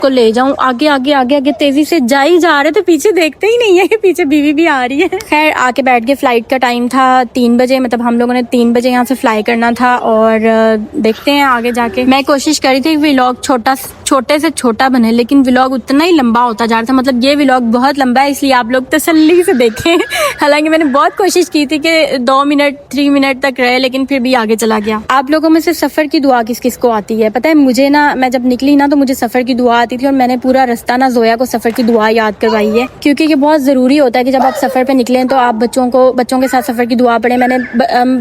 को ले जाऊं, आगे आगे आगे आगे तेजी से जा ही जा रहे, तो पीछे देखते ही नहीं है कि पीछे बीवी भी आ रही है। खैर आके बैठ के, फ्लाइट का टाइम था 3 बजे, मतलब हम लोगों ने 3 बजे यहाँ से फ्लाई करना था। और देखते हैं आगे जाके। मैं कोशिश करी थी व्लॉग छोटे से छोटा बने, लेकिन व्लॉग उतना ही लंबा होता जा रहा था। मतलब ये व्लॉग बहुत लंबा है, इसलिए आप लोग तसल्ली से देखें। हालांकि मैंने बहुत कोशिश की थी कि 2 मिनट 3 मिनट तक रहे, लेकिन फिर भी आगे चला गया। आप लोगों में से सफर की दुआ किस किस को आती है? पता है मुझे ना, मैं जब निकली ना तो मुझे सफर की दुआ आती थी, और मैंने पूरा रास्ता ना जोया को सफर की दुआ याद करवाई है, क्योंकि ये बहुत जरूरी होता है कि जब आप सफर पे निकलें तो आप बच्चों के साथ सफर की दुआ पढ़े। मैंने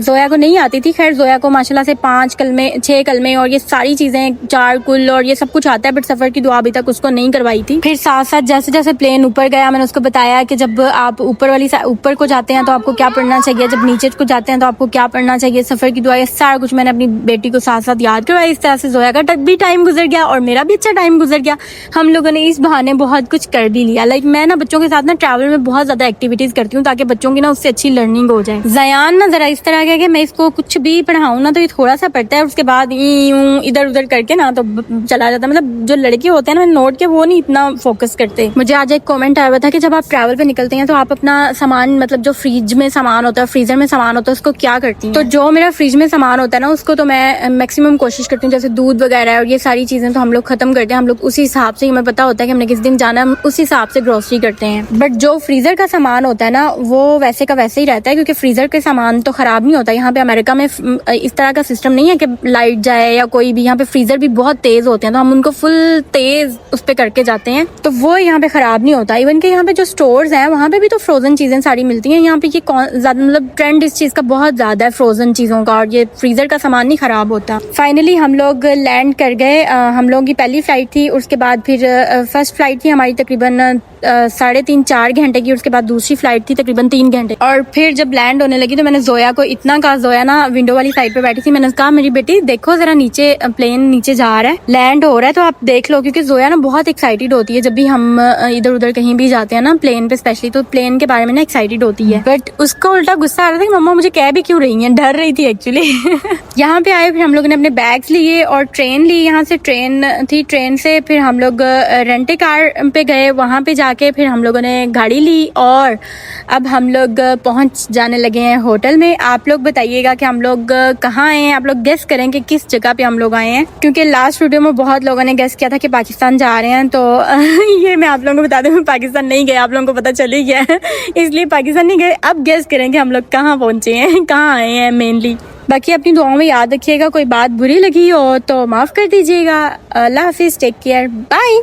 जोया को नहीं आती थी, खैर जोया को माशाल्लाह से 5 कलमे 6 कलमे और ये सारी चीजें 4 कुल और ये सब कुछ आता है, बट सफर की दुआ अभी तक उसको नहीं करवाई थी। फिर साथ साथ जैसे जैसे प्लेन ऊपर गया, मैंने उसको बताया कि जब आप ऊपर को जाते हैं तो आपको क्या पढ़ना चाहिए, जब नीचे को जाते हैं तो आपको क्या पढ़ना चाहिए, सफर की दुआ, ये सारा कुछ मैंने अपनी बेटी को साथ साथ याद करवाया। इस तरह से जोया का भी टाइम गुजर गया और मेरा भी अच्छा टाइम गुजर गया। हम लोगों ने इस बहाने बहुत कुछ कर भी लिया। लाइक मैं ना बच्चों के साथ ना ट्रैवल में बहुत ज्यादा एक्टिविटीज करती हूँ, ताकि बच्चों की ना उससे अच्छी लर्निंग हो जाए। जयान ना जरा इस तरह का कि मैं इसको कुछ भी पढ़ाऊँ ना तो ये थोड़ा सा पढ़ता है, उसके बाद इधर उधर करके ना तो चला जाता है। मतलब जो लड़के होते हैं ना नोट के, वो नहीं इतना फोकस करते। मुझे आज एक कमेंट आया हुआ था कि जब आप ट्रैवल पे निकलते हैं तो आप अपना सामान, मतलब जो फ्रिज में सामान होता है, फ्रीजर में सामान होता है, उसको क्या करती हैं? तो जो मेरा फ्रिज में सामान होता है ना, उसको तो मैं मैक्सिमम कोशिश करती हूँ, जैसे दूध वगैरह और ये सारी चीजें तो हम लोग खत्म करते हैं। हम लोग उसी हिसाब से, हमें पता होता है कि हमने किस दिन जाना है, हम उस हिसाब से ग्रोसरी करते हैं। बट जो फ्रीजर का सामान होता है ना, वो वैसे का वैसे ही रहता है, क्योंकि फ्रीजर के सामान तो खराब नहीं होता। यहाँ पे अमेरिका में इस तरह का सिस्टम नहीं है कि लाइट जाए या कोई भी, यहाँ पे फ्रीजर भी बहुत तेज होते हैं, तो हम उनको फुल तेज उस पे करके जाते हैं, तो वो यहाँ पे खराब नहीं होता। इवन के यहाँ पे जो स्टोर्स हैं वहाँ पे भी तो फ्रोजन चीजें सारी मिलती हैं। यहाँ पे ये मतलब ट्रेंड इस चीज का बहुत ज्यादा है, फ्रोजन चीजों का, और ये फ्रीजर का सामान नहीं खराब होता। फाइनली हम लोग लैंड कर गए। हम लोगों की पहली फ्लाइट थी, उसके बाद फिर फर्स्ट फ्लाइट थी हमारी तकरीबन 3.5-4 घंटे की, उसके बाद दूसरी फ्लाइट थी तकरीबन 3 घंटे। और फिर जब लैंड होने लगी तो मैंने जोया को इतना कहा, जोया ना विंडो वाली साइड पे बैठी थी, मैंने कहा मेरी बेटी देखो जरा नीचे, प्लेन नीचे जा रहा है, लैंड हो रहा है, तो आप देख लो। क्योंकि जोया ना बहुत एक्साइटेड होती है जब भी हम इधर उधर कहीं भी जाते हैं ना, प्लेन पे स्पेशली, तो प्लेन के बारे में ना एक्साइटेड होती है। बट उसको उल्टा गुस्सा आ रहा था कि मम्मा मुझे कह भी क्यों रही है, डर रही थी एक्चुअली। यहाँ पे आए, फिर हम लोगों ने अपने बैग्स लिए और ट्रेन ली। यहाँ से ट्रेन थी, ट्रेन से फिर हम लोग रेंटे कार पे गए, वहाँ पे जाके फिर हम लोगों ने गाड़ी ली और अब हम लोग पहुंच जाने लगे हैं होटल में। आप लोग बताइएगा कि हम लोग कहाँ आए हैं, आप लोग गेस करें कि किस जगह पे हम लोग आए हैं, क्योंकि लास्ट वीडियो में बहुत लोगों ने गेस किया था कि पाकिस्तान जा रहे हैं, तो ये मैं आप लोगों को बता दूं, पाकिस्तान नहीं गए, आप लोगों को पता चल ही गया है, इसलिए पाकिस्तान नहीं गए। अब गेस करें कि हम लोग कहाँ पहुंचे हैं, कहाँ आए हैं मेनली। बाकी अपनी दुआओं में याद रखिएगा, कोई बात बुरी लगी हो तो माफ कर दीजिएगा। अल्लाह हाफिज, टेक केयर, बाय।